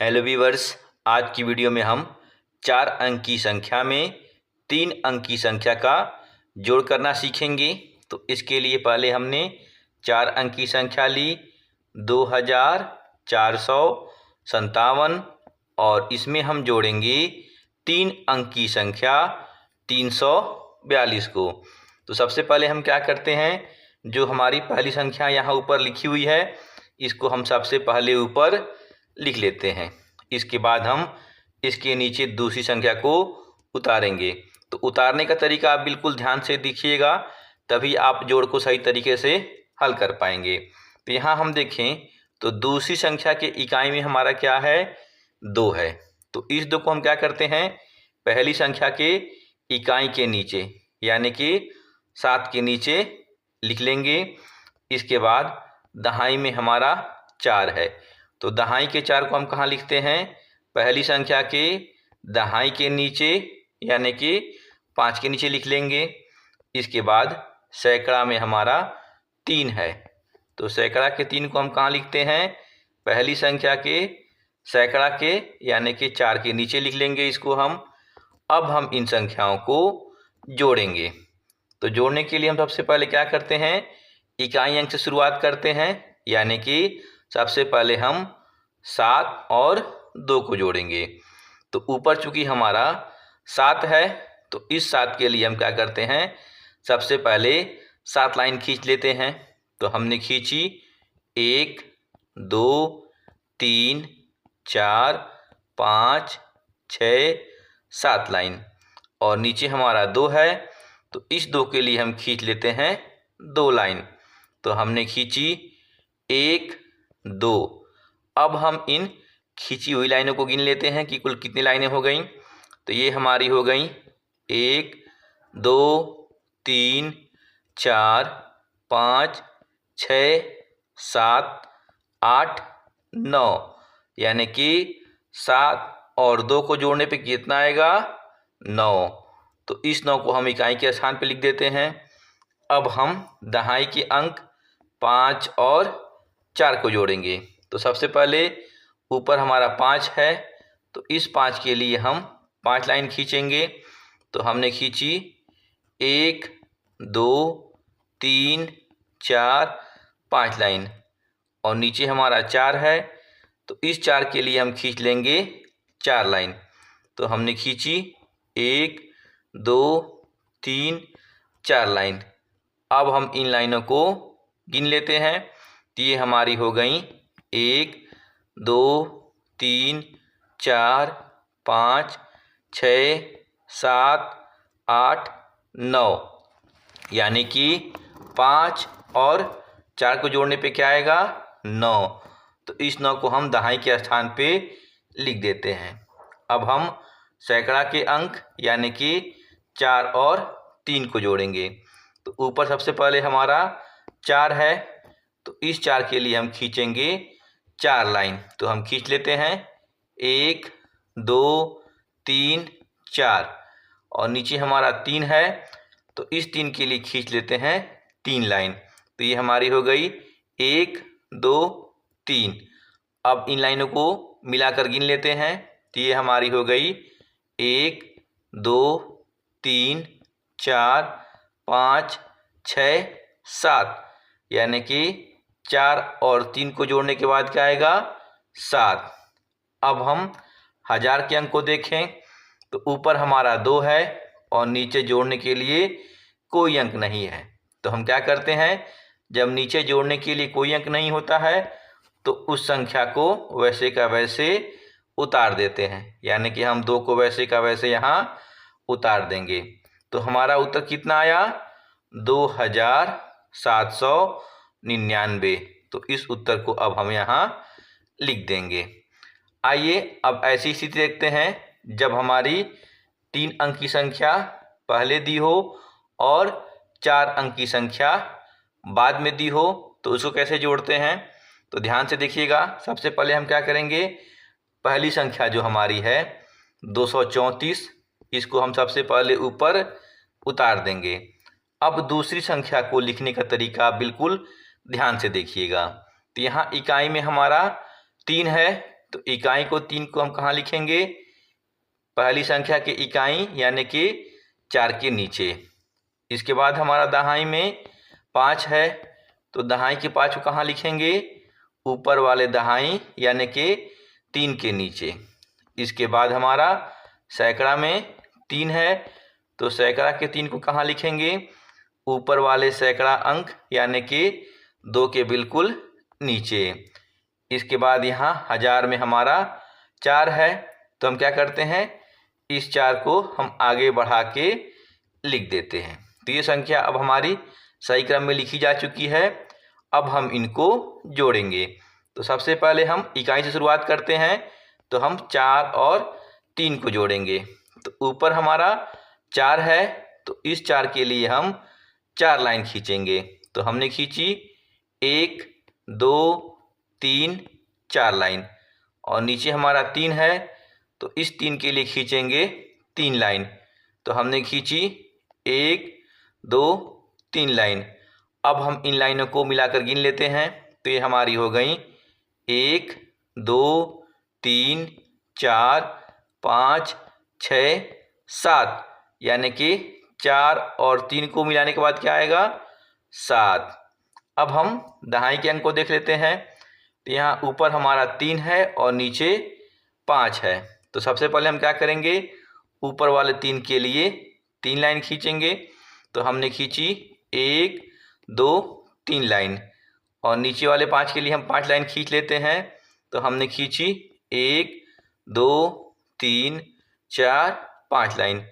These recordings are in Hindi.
हेलो वीवर्स, आज की वीडियो में हम 4 अंक की संख्या में 3 अंक की संख्या का जोड़ करना सीखेंगे। तो इसके लिए पहले हमने 4 अंक की संख्या ली 2457 और इसमें हम जोड़ेंगे 3 अंक की संख्या 342 को। तो सबसे पहले हम क्या करते हैं, जो हमारी पहली संख्या यहाँ ऊपर लिखी हुई है इसको हम सबसे पहले ऊपर लिख लेते हैं। इसके बाद हम इसके नीचे दूसरी संख्या को उतारेंगे। तो उतारने का तरीका आप बिल्कुल ध्यान से देखिएगा, तभी आप जोड़ को सही तरीके से हल कर पाएंगे। तो यहाँ हम देखें तो दूसरी संख्या के इकाई में हमारा क्या है, 2 है। तो इस 2 को हम क्या करते हैं, पहली संख्या के इकाई के नीचे यानी कि 7 के नीचे लिख लेंगे। इसके बाद दहाई में हमारा 4 है, तो दहाई के 4 को हम कहाँ लिखते हैं, पहली संख्या के दहाई के नीचे यानी कि 5 के नीचे लिख लेंगे। इसके बाद सैकड़ा में हमारा 3 है, तो सैकड़ा के 3 को हम कहाँ लिखते हैं, पहली संख्या के सैकड़ा के यानी कि 4 के नीचे लिख लेंगे इसको हम। अब हम इन संख्याओं को जोड़ेंगे। तो जोड़ने के लिए हम सबसे पहले क्या करते हैं, इकाई अंक से शुरुआत करते हैं, यानी कि सबसे पहले हम 7 और 2 को जोड़ेंगे। तो ऊपर चूंकि हमारा 7 है, तो इस 7 के लिए हम क्या करते हैं, सबसे पहले 7 लाइन खींच लेते हैं। तो हमने खींची 1 2 3 4 5 6 7 लाइन, और नीचे हमारा 2 है, तो इस 2 के लिए हम खींच लेते हैं 2 लाइन। तो हमने खींची 1 2। अब हम इन खींची हुई लाइनों को गिन लेते हैं कि कुल कितनी लाइनें हो गई। तो ये हमारी हो गई 1 2 3 4 5 6 7 8 9, यानी कि 7 और 2 को जोड़ने पे कितना आएगा, 9। तो इस 9 को हम इकाई के स्थान पे लिख देते हैं। अब हम दहाई के अंक 5 और 4 को जोड़ेंगे। तो सबसे पहले ऊपर हमारा 5 है, तो इस 5 के लिए हम 5 लाइन खींचेंगे। तो हमने खींची 1 2 3 4 5 लाइन, और नीचे हमारा 4 है, तो इस 4 के लिए हम खींच लेंगे 4 लाइन। तो हमने खींची 1 2 3 4 लाइन। अब हम इन लाइनों को गिन लेते हैं। तो ये हमारी हो गई 1 2 3 4 5 6 7 8 9, यानी कि 5 और 4 को जोड़ने पे क्या आएगा, 9। तो इस 9 को हम दहाई के स्थान पे लिख देते हैं। अब हम सैकड़ा के अंक यानी कि 4 और 3 को जोड़ेंगे। तो ऊपर सबसे पहले हमारा 4 है, तो इस 4 के लिए हम खींचेंगे 4 लाइन। तो हम खींच लेते हैं 1 2 3 4, और नीचे हमारा 3 है, तो इस 3 के लिए खींच लेते हैं 3 लाइन। तो ये हमारी हो गई 1 2 3। अब इन लाइनों को मिलाकर गिन लेते हैं। तो ये हमारी हो गई 1 2 3 4 5 6 7, यानी कि 4 और 3 को जोड़ने के बाद क्या आएगा, 7। अब हम हजार के अंक को देखें। तो ऊपर हमारा 2 है और नीचे जोड़ने के लिए कोई अंक नहीं है। तो हम क्या करते हैं, जब नीचे जोड़ने के लिए कोई अंक नहीं होता है तो उस संख्या को वैसे का वैसे उतार देते हैं, यानी कि हम 2 को वैसे का वैसे यहाँ उतार देंगे। तो हमारा उत्तर कितना आया, 2799। तो इस उत्तर को अब हम यहाँ लिख देंगे। आइए अब ऐसी स्थिति देखते हैं जब हमारी 3 अंक की संख्या पहले दी हो और 4 अंक की संख्या बाद में दी हो, तो उसको कैसे जोड़ते हैं। तो ध्यान से देखिएगा। सबसे पहले हम क्या करेंगे, पहली संख्या जो हमारी है 234, इसको हम सबसे पहले ऊपर उतार देंगे। अब दूसरी संख्या को लिखने का तरीका बिल्कुल ध्यान से देखिएगा। तो यहाँ इकाई में हमारा 3 है, तो इकाई को 3 को हम कहाँ लिखेंगे? पहली संख्या के इकाई यानी कि 4 के नीचे। इसके बाद हमारा दहाई में 5 है, तो दहाई के 5 को कहाँ लिखेंगे? ऊपर वाले दहाई यानी कि 3 के नीचे। इसके बाद हमारा सैकड़ा में 3 है, तो सैकड़ा के 3 को कहाँ लिखेंगे? ऊपर वाले सैकड़ा अंक यानी कि 2 के बिल्कुल नीचे। इसके बाद यहाँ 1000 में हमारा 4 है, तो हम क्या करते हैं? इस 4 को हम आगे बढ़ा के लिख देते हैं। तो ये संख्या अब हमारी सही क्रम में लिखी जा चुकी है। अब हम इनको जोड़ेंगे। तो सबसे पहले हम इकाई से शुरुआत करते हैं, तो हम 4 और 3 को जोड़ेंगे। तो ऊपर हमारा 4 है, तो इस 4 के लिए हम 4 लाइन खींचेंगे। तो हमने खींची 1 2 3 4 लाइन। और नीचे हमारा 3 है, तो इस 3 के लिए खींचेंगे 3 लाइन। तो हमने खींची 1 2 3 लाइन। अब हम इन लाइनों को मिलाकर गिन लेते हैं, तो ये हमारी हो गई 1 2 3 4 5 6 7, यानी कि 4 और 3 को मिलाने के बाद क्या आएगा? 7। अब हम दहाई के अंक को देख लेते हैं। तो यहाँ ऊपर हमारा 3 है और नीचे 5 है। तो सबसे पहले हम क्या करेंगे? ऊपर वाले 3 के लिए 3 लाइन खींचेंगे। तो हमने खींची 1 2 3 लाइन। और नीचे वाले 5 के लिए हम 5 लाइन खींच लेते हैं। तो हमने खींची 1 2 3 4 5 लाइन।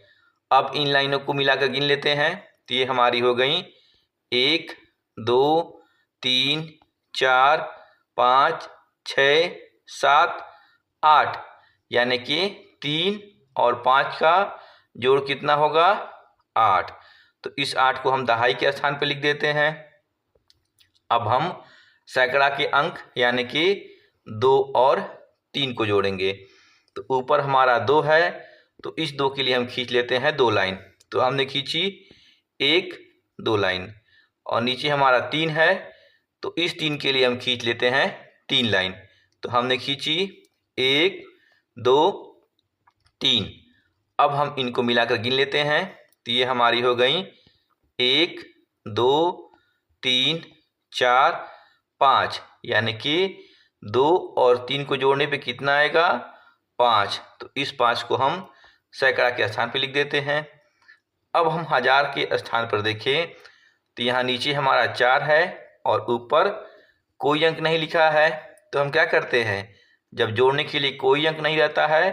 अब इन लाइनों को मिलाकर गिन लेते हैं। तो ये हमारी हो गई 1 2 3 4 5 6 7 8, यानी कि 3 और 5 का जोड़ कितना होगा? 8। तो इस 8 को हम दहाई के स्थान पर लिख देते हैं। अब हम सैकड़ा के अंक यानी कि 2 और 3 को जोड़ेंगे। तो ऊपर हमारा 2 है, तो इस 2 के लिए हम खींच लेते हैं 2 लाइन। तो हमने खींची 1 2 लाइन। और नीचे हमारा 3 है, तो इस 3 के लिए हम खींच लेते हैं 3 लाइन। तो हमने खींची 1 2 3। अब हम इनको मिलाकर गिन लेते हैं। तो ये हमारी हो गई 1 2 3 4 5, यानी कि 2 और 3 को जोड़ने पे कितना आएगा? 5। तो इस 5 को हम सैकड़ा के स्थान पर लिख देते हैं। अब हम 1000 के स्थान पर देखें, तो यहाँ नीचे हमारा 4 है और ऊपर कोई अंक नहीं लिखा है। तो हम क्या करते हैं? जब जोड़ने के लिए कोई अंक नहीं रहता है,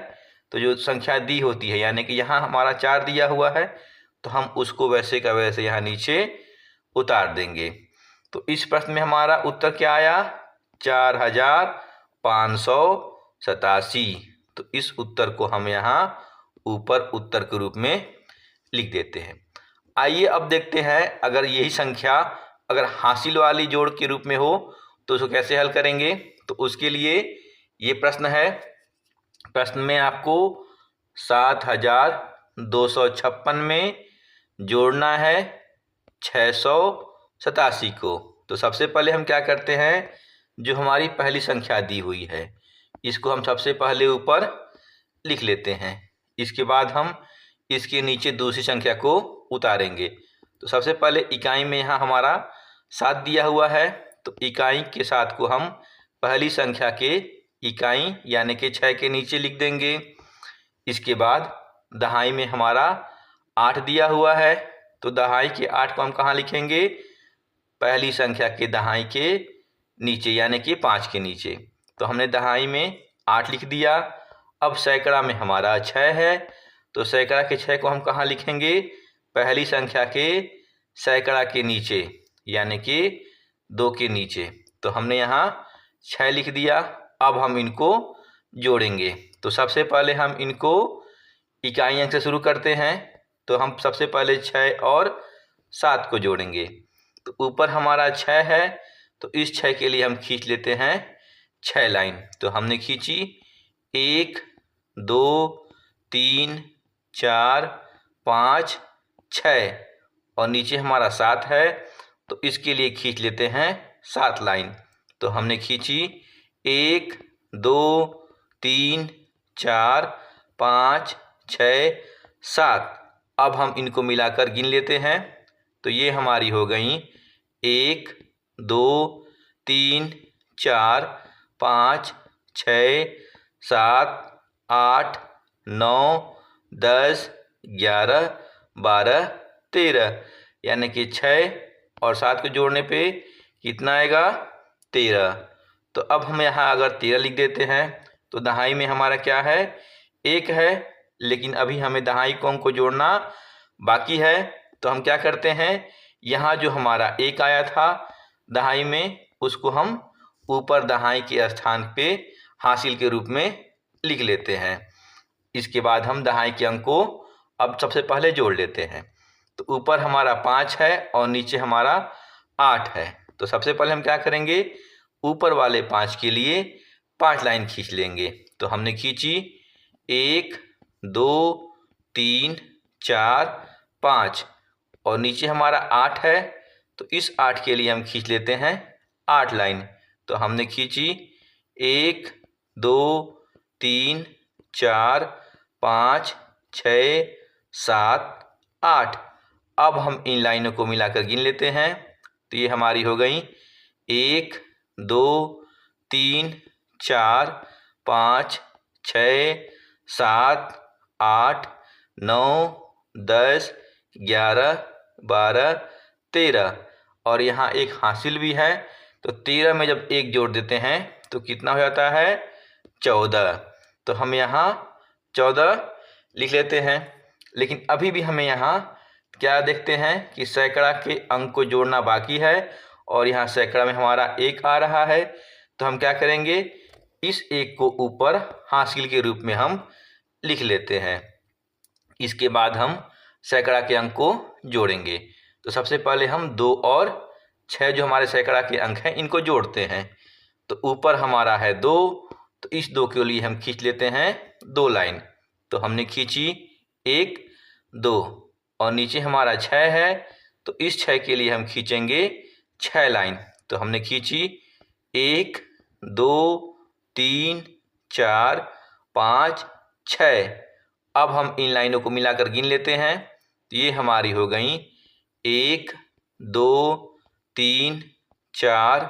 तो जो संख्या दी होती है, यानी कि यहाँ हमारा 4 दिया हुआ है, तो हम उसको वैसे का वैसे यहाँ नीचे उतार देंगे। तो इस प्रश्न में हमारा उत्तर क्या आया? 4587। तो इस उत्तर को हम यहाँ ऊपर उत्तर के रूप में लिख देते हैं। आइए अब देखते हैं, अगर यही संख्या अगर हासिल वाली जोड़ के रूप में हो तो उसको कैसे हल करेंगे। तो उसके लिए ये प्रश्न है। प्रश्न में आपको 7256 में जोड़ना है 687 को। तो सबसे पहले हम क्या करते हैं? जो हमारी पहली संख्या दी हुई है, इसको हम सबसे पहले ऊपर लिख लेते हैं। इसके बाद हम इसके नीचे दूसरी संख्या को उतारेंगे। तो सबसे पहले इकाई में यहाँ हमारा 7 दिया हुआ है, तो इकाई के 7 को हम पहली संख्या के इकाई यानी कि 6 के नीचे लिख देंगे। इसके बाद दहाई में हमारा 8 दिया हुआ है, तो दहाई के 8 को हम कहाँ लिखेंगे? पहली संख्या के दहाई के नीचे यानी कि 5 के नीचे। तो हमने दहाई में 8 लिख दिया। अब सैकड़ा में हमारा 6 है, तो सैकड़ा के 6 को हम कहाँ लिखेंगे? पहली संख्या के सैकड़ा के नीचे यानी कि 2 के नीचे। तो हमने यहाँ 6 लिख दिया। अब हम इनको जोड़ेंगे। तो सबसे पहले हम इनको इकाई अंक से शुरू करते हैं। तो हम सबसे पहले 6 और 7 को जोड़ेंगे। तो ऊपर हमारा 6 है, तो इस 6 के लिए हम खींच लेते हैं 6 लाइन। तो हमने खींची 1 2 3 4 5 6, और नीचे हमारा 7 है, तो इसके लिए खींच लेते हैं 7 लाइन। तो हमने खींची 1 2 3 4 5 6 7। अब हम इनको मिलाकर गिन लेते हैं। तो ये हमारी हो गई 1 2 3 4 5 6 7 8 9 10 11 12 13, यानी कि 6 और 7 को जोड़ने पे कितना आएगा 13। तो अब हम यहाँ अगर 13 लिख देते हैं तो दहाई में हमारा क्या है 1 है, लेकिन अभी हमें दहाई को अंक को जोड़ना बाकी है। तो हम क्या करते हैं, यहाँ जो हमारा 1 आया था दहाई में उसको हम ऊपर दहाई के स्थान पे हासिल के रूप में लिख लेते हैं। इसके बाद हम दहाई के अंक को अब सबसे पहले जोड़ लेते हैं। तो ऊपर हमारा 5 है और नीचे हमारा 8 है। तो सबसे पहले हम क्या करेंगे, ऊपर वाले 5 के लिए 5 लाइन खींच लेंगे। तो हमने खींची 1 2 3 4 5 और नीचे हमारा 8 है। तो इस 8 के लिए हम खींच लेते हैं 8 लाइन। तो हमने खींची 1 2 3 4 5 6 7 8। अब हम इन लाइनों को मिलाकर गिन लेते हैं। तो ये हमारी हो गई 1 2 3 4 5 6 7 8 9 10 11 12 13 और यहाँ एक हासिल भी है। तो 13 में जब 1 जोड़ देते हैं तो कितना हो जाता है 14। तो हम यहाँ 14 लिख लेते हैं। लेकिन अभी भी हमें यहाँ क्या देखते हैं कि सैकड़ा के अंक को जोड़ना बाकी है और यहाँ सैकड़ा में हमारा 1 आ रहा है। तो हम क्या करेंगे, इस 1 को ऊपर हासिल के रूप में हम लिख लेते हैं। इसके बाद हम सैकड़ा के अंक को जोड़ेंगे। तो सबसे पहले हम 2 और 6 जो हमारे सैकड़ा के अंक हैं इनको जोड़ते हैं। तो ऊपर हमारा है 2, तो इस 2 के लिए हम खींच लेते हैं 2 लाइन। तो हमने खींची 1 2 और नीचे हमारा 6 है। तो इस 6 के लिए हम खींचेंगे 6 लाइन। तो हमने खींची 1 2 3 4 5 6। अब हम इन लाइनों को मिलाकर गिन लेते हैं। तो ये हमारी हो गई 1 2 3 4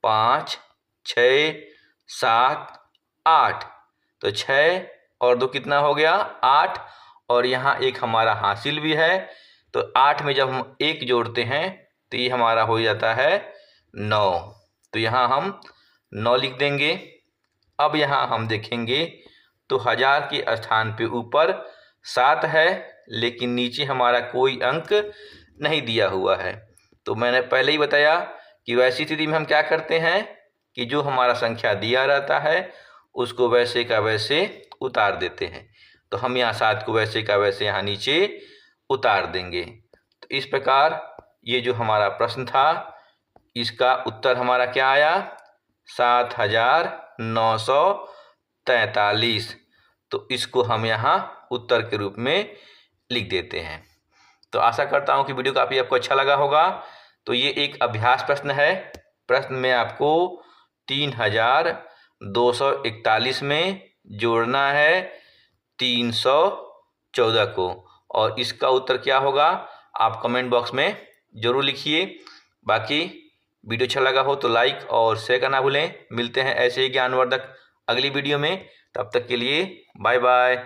5 6 7 8। तो 6 और 2 कितना हो गया 8 और यहाँ एक हमारा हासिल भी है। तो 8 में जब हम 1 जोड़ते हैं तो ये हमारा हो जाता है 9। तो यहाँ हम 9 लिख देंगे। अब यहाँ हम देखेंगे तो 1000 के स्थान पे ऊपर 7 है, लेकिन नीचे हमारा कोई अंक नहीं दिया हुआ है। तो मैंने पहले ही बताया कि वैसी स्थिति में हम क्या करते हैं कि जो हमारा संख्या दिया रहता है उसको वैसे का वैसे उतार देते हैं। तो हम यहाँ 7 को वैसे का वैसे यहाँ नीचे उतार देंगे। तो इस प्रकार ये जो हमारा प्रश्न था इसका उत्तर हमारा क्या आया 7943। तो इसको हम यहाँ उत्तर के रूप में लिख देते हैं। तो आशा करता हूँ कि वीडियो काफ़ी आपको अच्छा लगा होगा। तो ये एक अभ्यास प्रश्न है। प्रश्न में आपको 3241 में जोड़ना है 314 को, और इसका उत्तर क्या होगा आप कमेंट बॉक्स में ज़रूर लिखिए। बाकी वीडियो अच्छा लगा हो तो लाइक और शेयर करना भूलें। मिलते हैं ऐसे ही ज्ञानवर्धक अगली वीडियो में। तब तक के लिए बाय बाय।